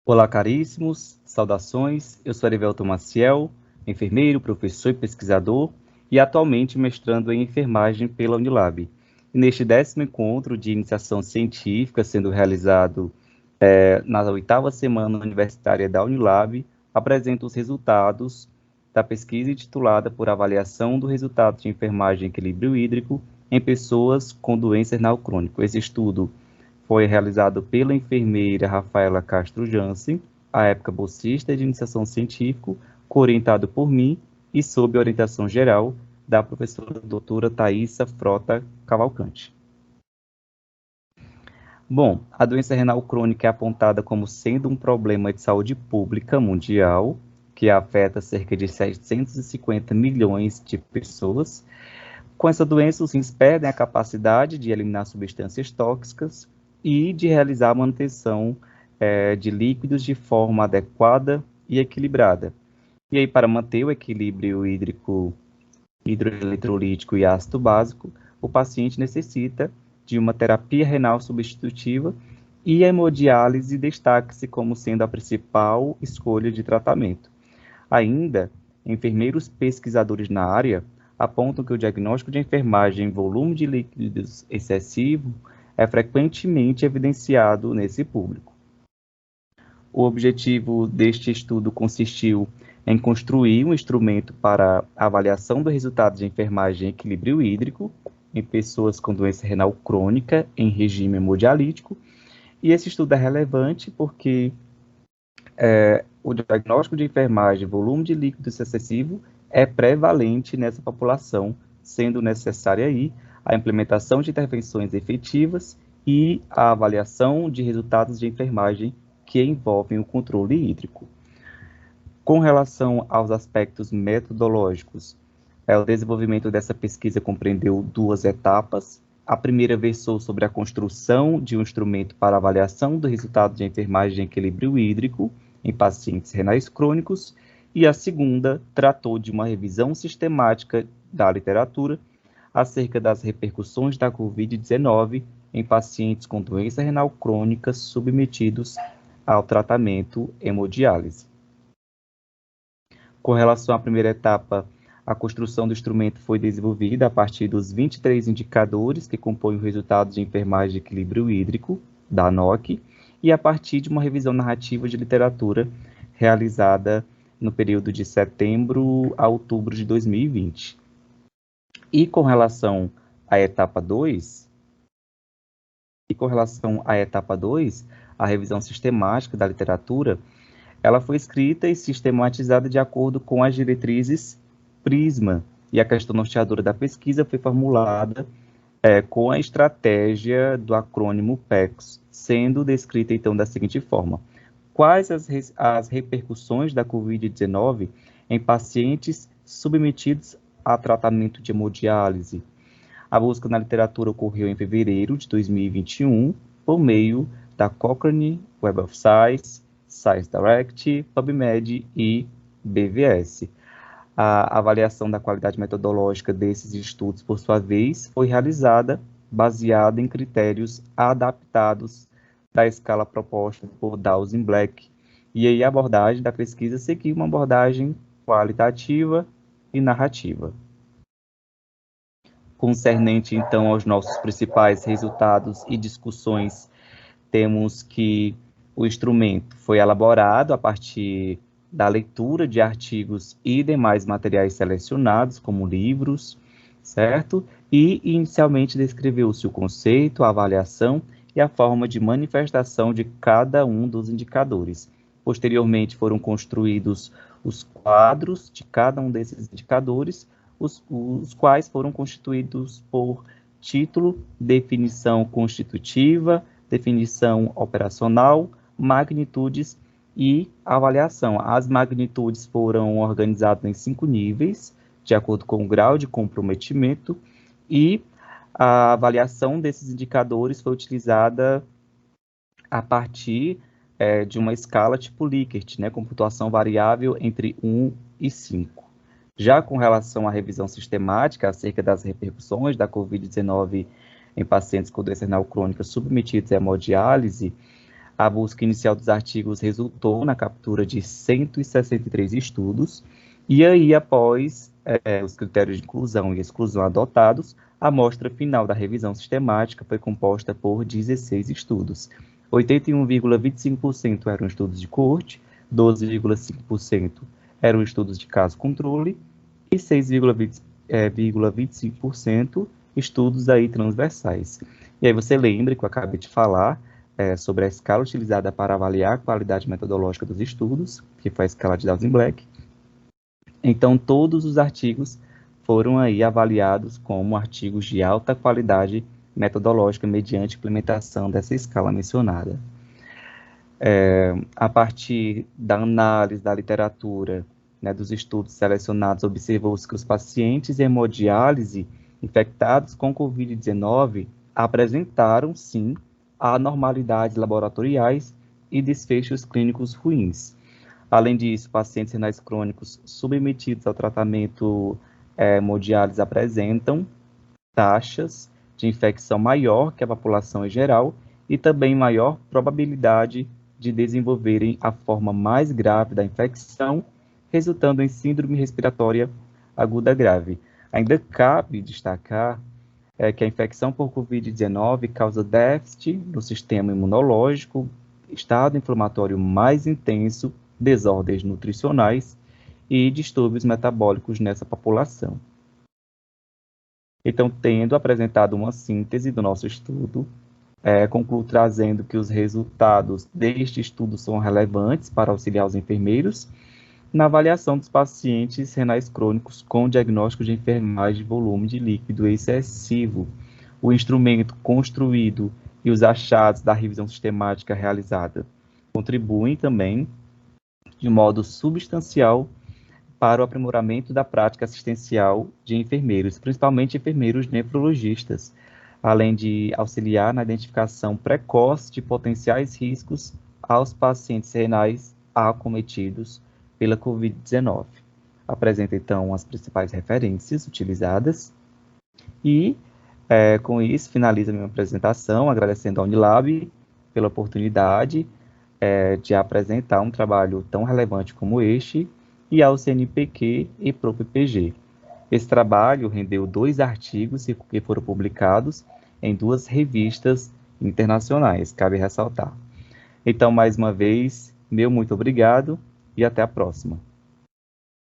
Olá, caríssimos, saudações. Eu sou Arivelton Maciel, enfermeiro, professor e pesquisador, e atualmente mestrando em enfermagem pela Unilab. E neste 10º encontro de iniciação científica, sendo realizado na 8ª semana universitária da Unilab, apresento os resultados da pesquisa intitulada por avaliação do resultado de enfermagem e equilíbrio hídrico em pessoas com doença renal crônica. Esse estudo foi realizado pela enfermeira Rafaela Castro Jansen, à época bolsista de iniciação científica, orientado por mim e sob orientação geral da professora doutora Thaisa Frota Cavalcante. Bom, a doença renal crônica é apontada como sendo um problema de saúde pública mundial, que afeta cerca de 750 milhões de pessoas. Com essa doença, os rins perdem a capacidade de eliminar substâncias tóxicas e de realizar a manutenção de líquidos de forma adequada e equilibrada. E aí, para manter o equilíbrio hídrico, hidroeletrolítico e ácido básico, o paciente necessita de uma terapia renal substitutiva e a hemodiálise destaca-se como sendo a principal escolha de tratamento. Ainda, enfermeiros pesquisadores na área apontam que o diagnóstico de enfermagem em volume de líquidos excessivo é frequentemente evidenciado nesse público. O objetivo deste estudo consistiu em construir um instrumento para avaliação do resultado de enfermagem em equilíbrio hídrico em pessoas com doença renal crônica em regime hemodialítico, e esse estudo é relevante porque o diagnóstico de enfermagem, volume de líquidos excessivo, é prevalente nessa população, sendo necessária aí a implementação de intervenções efetivas e a avaliação de resultados de enfermagem que envolvem o controle hídrico. Com relação aos aspectos metodológicos, o desenvolvimento dessa pesquisa compreendeu 2 etapas. A primeira versou sobre a construção de um instrumento para avaliação do resultado de enfermagem em equilíbrio hídrico em pacientes renais crônicos, e a segunda tratou de uma revisão sistemática da literatura acerca das repercussões da Covid-19 em pacientes com doença renal crônica submetidos ao tratamento hemodiálise. Com relação à primeira etapa, a construção do instrumento foi desenvolvida a partir dos 23 indicadores que compõem o resultado de enfermagem de equilíbrio hídrico, da ANOC, e a partir de uma revisão narrativa de literatura realizada no período de setembro a outubro de 2020. E com relação à etapa 2, a revisão sistemática da literatura, ela foi escrita e sistematizada de acordo com as diretrizes PRISMA, e a questão norteadora da pesquisa foi formulada com a estratégia do acrônimo PECS, sendo descrita então da seguinte forma: quais as repercussões da Covid-19 em pacientes submetidos a tratamento de hemodiálise? A busca na literatura ocorreu em fevereiro de 2021, por meio da Cochrane Web of Science, ScienceDirect, PubMed e BVS. A avaliação da qualidade metodológica desses estudos, por sua vez, foi realizada baseada em critérios adaptados da escala proposta por Dawson Black. E aí a abordagem da pesquisa seguiu uma abordagem qualitativa e narrativa. Concernente, então, aos nossos principais resultados e discussões, temos que o instrumento foi elaborado a partir da leitura de artigos e demais materiais selecionados, como livros, certo? E, inicialmente, descreveu-se o conceito, a avaliação e a forma de manifestação de cada um dos indicadores. Posteriormente, foram construídos os quadros de cada um desses indicadores, os quais foram constituídos por título, definição constitutiva, definição operacional, magnitudes e avaliação. As magnitudes foram organizadas em 5 níveis, de acordo com o grau de comprometimento, e a avaliação desses indicadores foi utilizada a partir de uma escala tipo Likert, né, com pontuação variável entre 1 e 5. Já com relação à revisão sistemática acerca das repercussões da Covid-19 em pacientes com doença renal crônica submetidos à hemodiálise, A busca inicial dos artigos resultou na captura de 163 estudos, e aí, após os critérios de inclusão e exclusão adotados, a amostra final da revisão sistemática foi composta por 16 estudos. 81,25% eram estudos de coorte, 12,5% eram estudos de caso controle e 6,25% estudos aí transversais. E aí você lembra que eu acabei de falar sobre a escala utilizada para avaliar a qualidade metodológica dos estudos, que foi a escala de Dawson-Black. Então, todos os artigos foram aí avaliados como artigos de alta qualidade metodológica mediante implementação dessa escala mencionada. A partir da análise da literatura, né, dos estudos selecionados, observou-se que os pacientes em hemodiálise infectados com Covid-19 apresentaram, sim, anormalidades laboratoriais e desfechos clínicos ruins. Além disso, pacientes renais crônicos submetidos ao tratamento hemodiálise apresentam taxas de infecção maior que a população em geral e também maior probabilidade de desenvolverem a forma mais grave da infecção, resultando em síndrome respiratória aguda grave. Ainda cabe destacar que a infecção por Covid-19 causa déficit no sistema imunológico, estado inflamatório mais intenso, desordens nutricionais e distúrbios metabólicos nessa população. Então, tendo apresentado uma síntese do nosso estudo, concluo trazendo que os resultados deste estudo são relevantes para auxiliar os enfermeiros na avaliação dos pacientes renais crônicos com diagnóstico de enfermagem de volume de líquido excessivo. O instrumento construído e os achados da revisão sistemática realizada contribuem também de modo substancial para o aprimoramento da prática assistencial de enfermeiros, principalmente enfermeiros nefrologistas, além de auxiliar na identificação precoce de potenciais riscos aos pacientes renais acometidos pela Covid-19. Apresento, então, as principais referências utilizadas e, com isso, finalizo a minha apresentação, agradecendo à Unilab pela oportunidade de apresentar um trabalho tão relevante como este e ao CNPq e ProPPG. Esse trabalho rendeu 2 artigos que foram publicados em 2 revistas internacionais, cabe ressaltar. Então, mais uma vez, meu muito obrigado e até a próxima.